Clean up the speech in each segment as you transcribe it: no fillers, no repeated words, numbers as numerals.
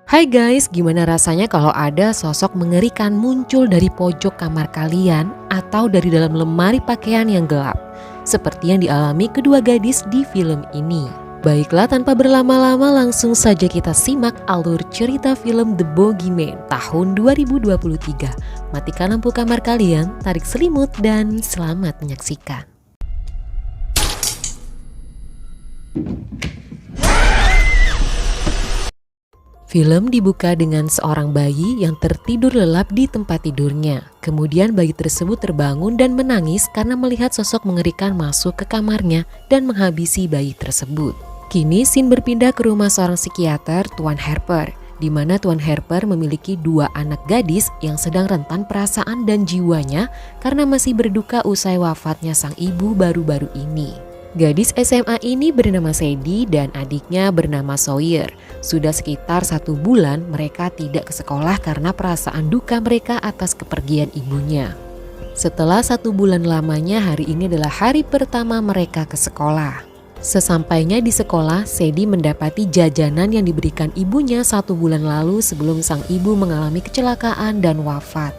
Hai guys, gimana rasanya kalau ada sosok mengerikan muncul dari pojok kamar kalian atau dari dalam lemari pakaian yang gelap? Seperti yang dialami kedua gadis di film ini. Baiklah, tanpa berlama-lama langsung saja kita simak alur cerita film The Boogeyman tahun 2023. Matikan lampu kamar kalian, tarik selimut, dan selamat menyaksikan. Film dibuka dengan seorang bayi yang tertidur lelap di tempat tidurnya. Kemudian bayi tersebut terbangun dan menangis karena melihat sosok mengerikan masuk ke kamarnya dan menghabisi bayi tersebut. Kini scene berpindah ke rumah seorang psikiater, Tuan Harper, di mana Tuan Harper memiliki dua anak gadis yang sedang rentan perasaan dan jiwanya karena masih berduka usai wafatnya sang ibu baru-baru ini. Gadis SMA ini bernama Sadie dan adiknya bernama Sawyer. Sudah sekitar 1 bulan mereka tidak ke sekolah karena perasaan duka mereka atas kepergian ibunya. Setelah 1 bulan lamanya, hari ini adalah hari pertama mereka ke sekolah. Sesampainya di sekolah, Sadie mendapati jajanan yang diberikan ibunya 1 bulan lalu sebelum sang ibu mengalami kecelakaan dan wafat.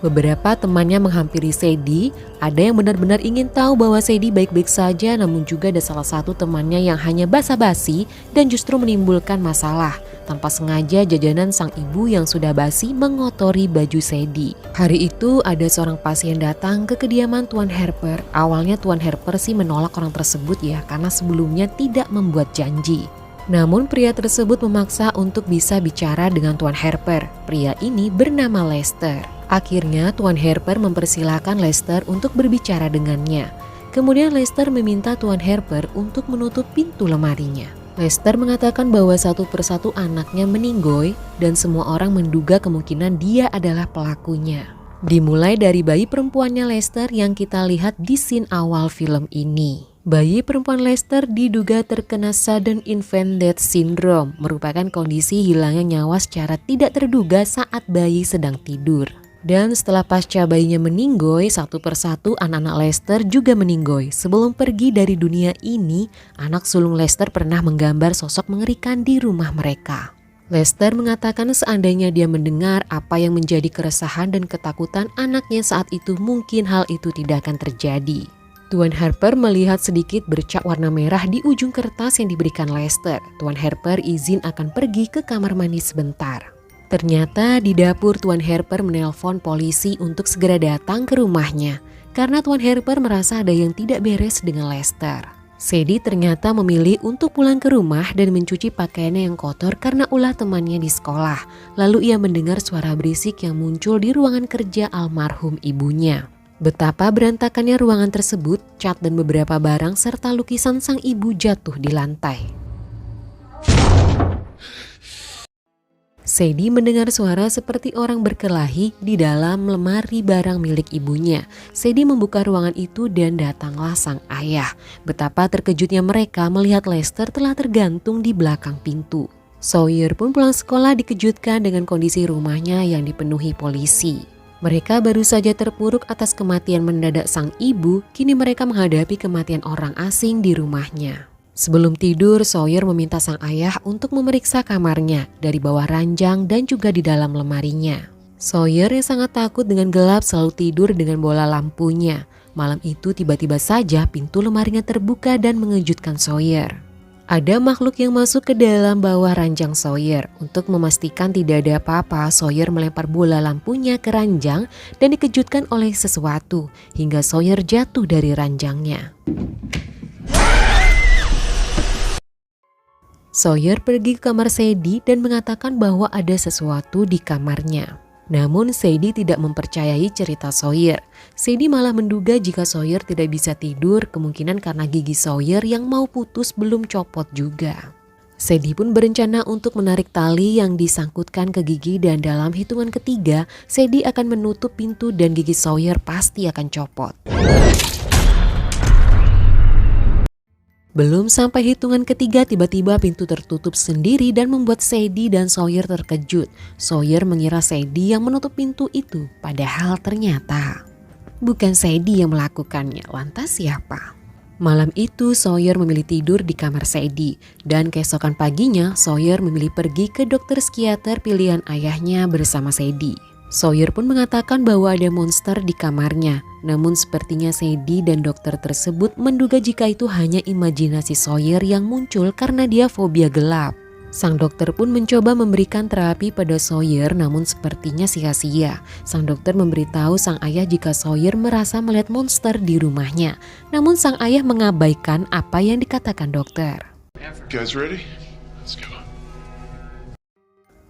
Beberapa temannya menghampiri Sadie, ada yang benar-benar ingin tahu bahwa Sadie baik-baik saja, namun juga ada salah satu temannya yang hanya basa-basi dan justru menimbulkan masalah. Tanpa sengaja jajanan sang ibu yang sudah basi mengotori baju Sadie. Hari itu ada seorang pasien datang ke kediaman Tuan Harper. Awalnya Tuan Harper sih menolak orang tersebut ya, karena sebelumnya tidak membuat janji. Namun pria tersebut memaksa untuk bisa bicara dengan Tuan Harper. Pria ini bernama Lester. Akhirnya Tuan Harper mempersilahkan Lester untuk berbicara dengannya. Kemudian Lester meminta Tuan Harper untuk menutup pintu lemarinya. Lester mengatakan bahwa satu persatu anaknya meninggoy dan semua orang menduga kemungkinan dia adalah pelakunya. Dimulai dari bayi perempuannya Lester yang kita lihat di scene awal film ini. Bayi perempuan Lester diduga terkena sudden infant death syndrome, merupakan kondisi hilangnya nyawa secara tidak terduga saat bayi sedang tidur. Dan setelah pasca bayinya meninggoy, satu persatu anak-anak Lester juga meninggoy. Sebelum pergi dari dunia ini, anak sulung Lester pernah menggambar sosok mengerikan di rumah mereka. Lester mengatakan seandainya dia mendengar apa yang menjadi keresahan dan ketakutan anaknya saat itu, mungkin hal itu tidak akan terjadi. Tuan Harper melihat sedikit bercak warna merah di ujung kertas yang diberikan Lester. Tuan Harper izin akan pergi ke kamar mandi sebentar. Ternyata di dapur Tuan Harper menelpon polisi untuk segera datang ke rumahnya karena Tuan Harper merasa ada yang tidak beres dengan Lester. Sadie ternyata memilih untuk pulang ke rumah dan mencuci pakaiannya yang kotor karena ulah temannya di sekolah. Lalu ia mendengar suara berisik yang muncul di ruangan kerja almarhum ibunya. Betapa berantakannya ruangan tersebut, cat dan beberapa barang serta lukisan sang ibu jatuh di lantai. Sadie mendengar suara seperti orang berkelahi di dalam lemari barang milik ibunya. Sadie membuka ruangan itu dan datanglah sang ayah. Betapa terkejutnya mereka melihat Lester telah tergantung di belakang pintu. Sawyer pun pulang sekolah dikejutkan dengan kondisi rumahnya yang dipenuhi polisi. Mereka baru saja terpuruk atas kematian mendadak sang ibu, kini mereka menghadapi kematian orang asing di rumahnya. Sebelum tidur, Sawyer meminta sang ayah untuk memeriksa kamarnya dari bawah ranjang dan juga di dalam lemarinya. Sawyer yang sangat takut dengan gelap selalu tidur dengan bola lampunya. Malam itu tiba-tiba saja pintu lemarinya terbuka dan mengejutkan Sawyer. Ada makhluk yang masuk ke dalam bawah ranjang Sawyer. Untuk memastikan tidak ada apa-apa, Sawyer melempar bola lampunya ke ranjang dan dikejutkan oleh sesuatu hingga Sawyer jatuh dari ranjangnya. Sawyer pergi ke kamar Sadie dan mengatakan bahwa ada sesuatu di kamarnya. Namun Sadie tidak mempercayai cerita Sawyer. Sadie malah menduga jika Sawyer tidak bisa tidur, kemungkinan karena gigi Sawyer yang mau putus belum copot juga. Sadie pun berencana untuk menarik tali yang disangkutkan ke gigi dan dalam hitungan ketiga, Sadie akan menutup pintu dan gigi Sawyer pasti akan copot. Belum sampai hitungan ketiga, tiba-tiba pintu tertutup sendiri dan membuat Sadie dan Sawyer terkejut. Sawyer mengira Sadie yang menutup pintu itu, padahal ternyata bukan Sadie yang melakukannya. Lantas siapa? Malam itu Sawyer memilih tidur di kamar Sadie dan keesokan paginya Sawyer memilih pergi ke dokter psikiater pilihan ayahnya bersama Sadie. Sawyer pun mengatakan bahwa ada monster di kamarnya, namun sepertinya Sadie dan dokter tersebut menduga jika itu hanya imajinasi Sawyer yang muncul karena dia fobia gelap. Sang dokter pun mencoba memberikan terapi pada Sawyer namun sepertinya sia-sia. Sang dokter memberitahu sang ayah jika Sawyer merasa melihat monster di rumahnya. Namun sang ayah mengabaikan apa yang dikatakan dokter. Guys ready? Let's go.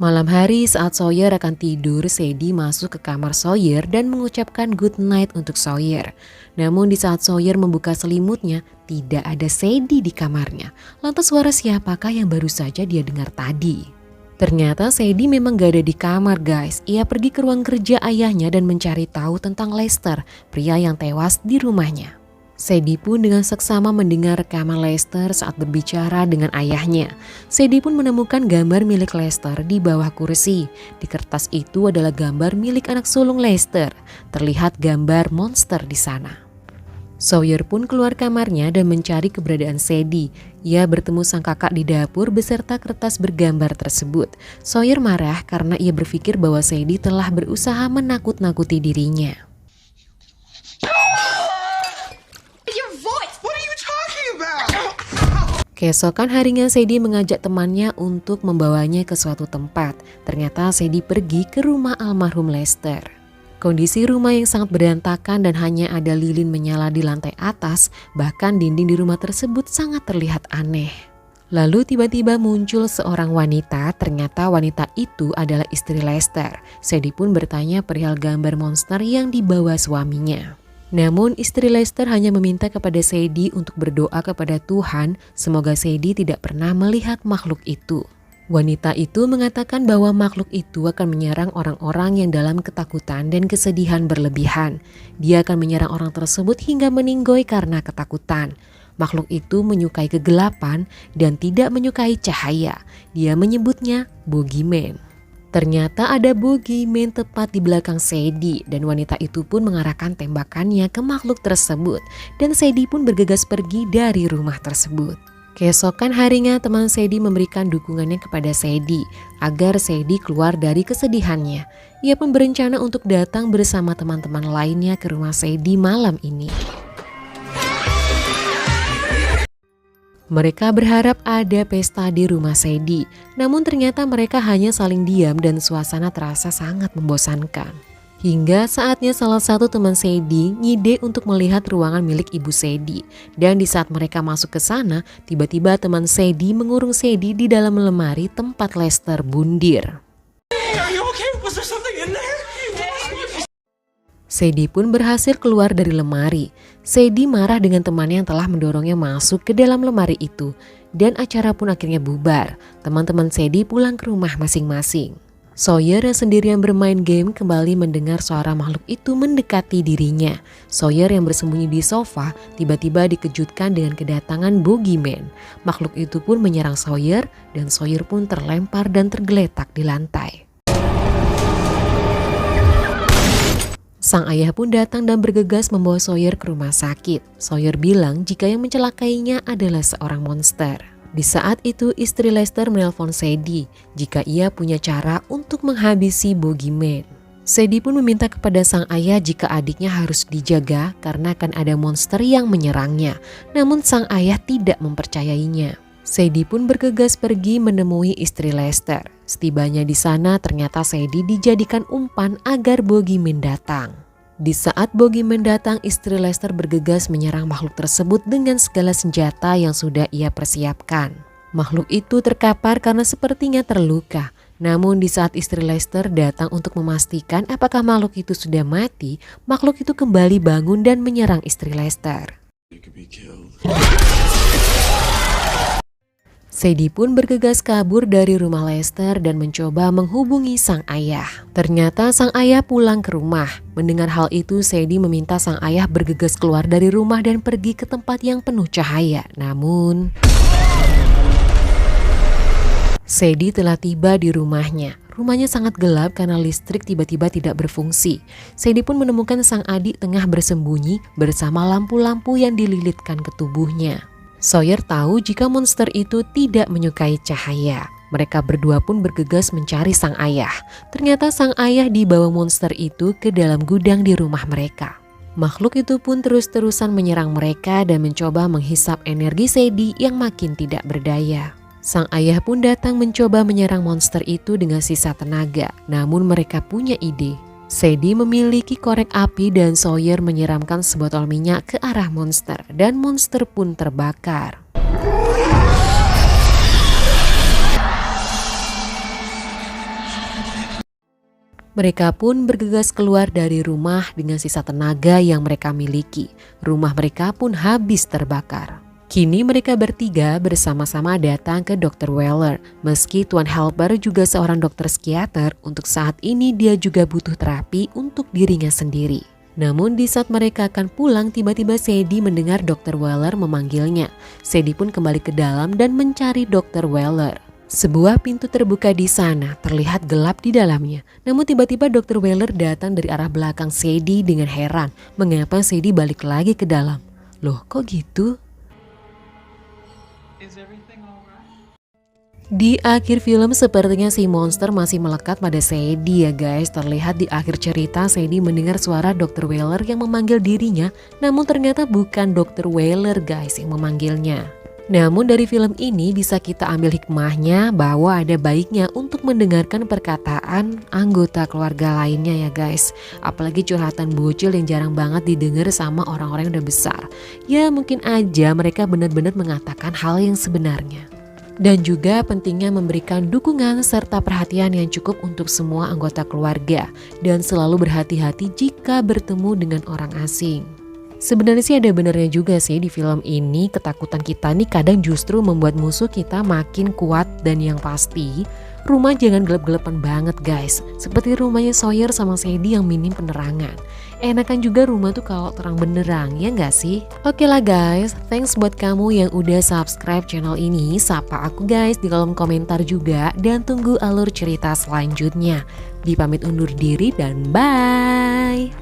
Malam hari saat Sawyer akan tidur, Sadie masuk ke kamar Sawyer dan mengucapkan good night untuk Sawyer. Namun di saat Sawyer membuka selimutnya, tidak ada Sadie di kamarnya. Lantas suara siapakah yang baru saja dia dengar tadi? Ternyata Sadie memang gak ada di kamar guys. Ia pergi ke ruang kerja ayahnya dan mencari tahu tentang Lester, pria yang tewas di rumahnya. Sadie pun dengan seksama mendengar rekaman Lester saat berbicara dengan ayahnya. Sadie pun menemukan gambar milik Lester di bawah kursi. Di kertas itu adalah gambar milik anak sulung Lester. Terlihat gambar monster di sana. Sawyer pun keluar kamarnya dan mencari keberadaan Sadie. Ia bertemu sang kakak di dapur beserta kertas bergambar tersebut. Sawyer marah karena ia berpikir bahwa Sadie telah berusaha menakut-nakuti dirinya. Keesokan harinya Sadie mengajak temannya untuk membawanya ke suatu tempat. Ternyata Sadie pergi ke rumah almarhum Lester. Kondisi rumah yang sangat berantakan dan hanya ada lilin menyala di lantai atas, bahkan dinding di rumah tersebut sangat terlihat aneh. Lalu tiba-tiba muncul seorang wanita, ternyata wanita itu adalah istri Lester. Sadie pun bertanya perihal gambar monster yang dibawa suaminya. Namun istri Lester hanya meminta kepada Sadie untuk berdoa kepada Tuhan semoga Sadie tidak pernah melihat makhluk itu. Wanita itu mengatakan bahwa makhluk itu akan menyerang orang-orang yang dalam ketakutan dan kesedihan berlebihan. Dia akan menyerang orang tersebut hingga meninggoy karena ketakutan. Makhluk itu menyukai kegelapan dan tidak menyukai cahaya. Dia menyebutnya Boogeyman. Ternyata ada Boogeyman tepat di belakang Sadie dan wanita itu pun mengarahkan tembakannya ke makhluk tersebut dan Sadie pun bergegas pergi dari rumah tersebut. Keesokan harinya teman Sadie memberikan dukungannya kepada Sadie agar Sadie keluar dari kesedihannya. Ia pun berencana untuk datang bersama teman-teman lainnya ke rumah Sadie malam ini. Mereka berharap ada pesta di rumah Sadie, namun ternyata mereka hanya saling diam dan suasana terasa sangat membosankan. Hingga saatnya salah satu teman Sadie ngide untuk melihat ruangan milik ibu Sadie. Dan di saat mereka masuk ke sana, tiba-tiba teman Sadie mengurung Sadie di dalam lemari tempat Lester bundir. Sadie pun berhasil keluar dari lemari. Sadie marah dengan temannya yang telah mendorongnya masuk ke dalam lemari itu. Dan acara pun akhirnya bubar. Teman-teman Sadie pulang ke rumah masing-masing. Sawyer yang sendirian bermain game kembali mendengar suara makhluk itu mendekati dirinya. Sawyer yang bersembunyi di sofa tiba-tiba dikejutkan dengan kedatangan Boogeyman. Makhluk itu pun menyerang Sawyer dan Sawyer pun terlempar dan tergeletak di lantai. Sang ayah pun datang dan bergegas membawa Sawyer ke rumah sakit. Sawyer bilang jika yang mencelakainya adalah seorang monster. Di saat itu istri Lester menelpon Sadie jika ia punya cara untuk menghabisi Boogeyman. Sadie pun meminta kepada sang ayah jika adiknya harus dijaga karena akan ada monster yang menyerangnya. Namun sang ayah tidak mempercayainya. Sadie pun bergegas pergi menemui istri Lester. Setibanya di sana ternyata Sadie dijadikan umpan agar Boogeyman datang. Di saat Boogeyman datang, istri Lester bergegas menyerang makhluk tersebut dengan segala senjata yang sudah ia persiapkan. Makhluk itu terkapar karena sepertinya terluka. Namun di saat istri Lester datang untuk memastikan apakah makhluk itu sudah mati, makhluk itu kembali bangun dan menyerang istri Lester. Sadie pun bergegas kabur dari rumah Lester dan mencoba menghubungi sang ayah. Ternyata sang ayah pulang ke rumah. Mendengar hal itu, Sadie meminta sang ayah bergegas keluar dari rumah dan pergi ke tempat yang penuh cahaya. Namun Sadie telah tiba di rumahnya. Rumahnya sangat gelap karena listrik tiba-tiba tidak berfungsi. Sadie pun menemukan sang adik tengah bersembunyi bersama lampu-lampu yang dililitkan ke tubuhnya. Sawyer tahu jika monster itu tidak menyukai cahaya. Mereka berdua pun bergegas mencari sang ayah. Ternyata sang ayah dibawa monster itu ke dalam gudang di rumah mereka. Makhluk itu pun terus-terusan menyerang mereka dan mencoba menghisap energi Sadie yang makin tidak berdaya. Sang ayah pun datang mencoba menyerang monster itu dengan sisa tenaga, namun mereka punya ide. Sadie memiliki korek api dan Sawyer menyiramkan sebotol minyak ke arah monster dan monster pun terbakar. Mereka pun bergegas keluar dari rumah dengan sisa tenaga yang mereka miliki. Rumah mereka pun habis terbakar. Kini mereka bertiga bersama-sama datang ke Dr. Weller. Meski Tuan Helper juga seorang dokter psikiater, untuk saat ini dia juga butuh terapi untuk dirinya sendiri. Namun di saat mereka akan pulang, tiba-tiba Sadie mendengar Dr. Weller memanggilnya. Sadie pun kembali ke dalam dan mencari Dr. Weller. Sebuah pintu terbuka di sana, terlihat gelap di dalamnya. Namun tiba-tiba Dr. Weller datang dari arah belakang Sadie dengan heran. Mengapa Sadie balik lagi ke dalam? Loh, kok gitu? Di akhir film sepertinya si monster masih melekat pada Sadie ya guys. Terlihat di akhir cerita Sadie mendengar suara Dr. Weller yang memanggil dirinya. Namun ternyata bukan Dr. Weller guys yang memanggilnya. Namun dari film ini bisa kita ambil hikmahnya bahwa ada baiknya untuk mendengarkan perkataan anggota keluarga lainnya ya guys. Apalagi curhatan bocil yang jarang banget didengar sama orang-orang yang udah besar. Ya mungkin aja mereka benar-benar mengatakan hal yang sebenarnya. Dan juga pentingnya memberikan dukungan serta perhatian yang cukup untuk semua anggota keluarga. Dan selalu berhati-hati jika bertemu dengan orang asing. Sebenarnya sih ada benernya juga sih di film ini. Ketakutan kita nih kadang justru membuat musuh kita makin kuat. Dan yang pasti rumah jangan gelap-gelapan banget guys. Seperti rumahnya Sawyer sama Sadie yang minim penerangan. Enakan juga rumah tuh kalau terang benderang, ya nggak sih? Oke lah guys, thanks buat kamu yang udah subscribe channel ini. Sapa aku guys di kolom komentar juga. Dan tunggu alur cerita selanjutnya. Dipamit undur diri dan bye!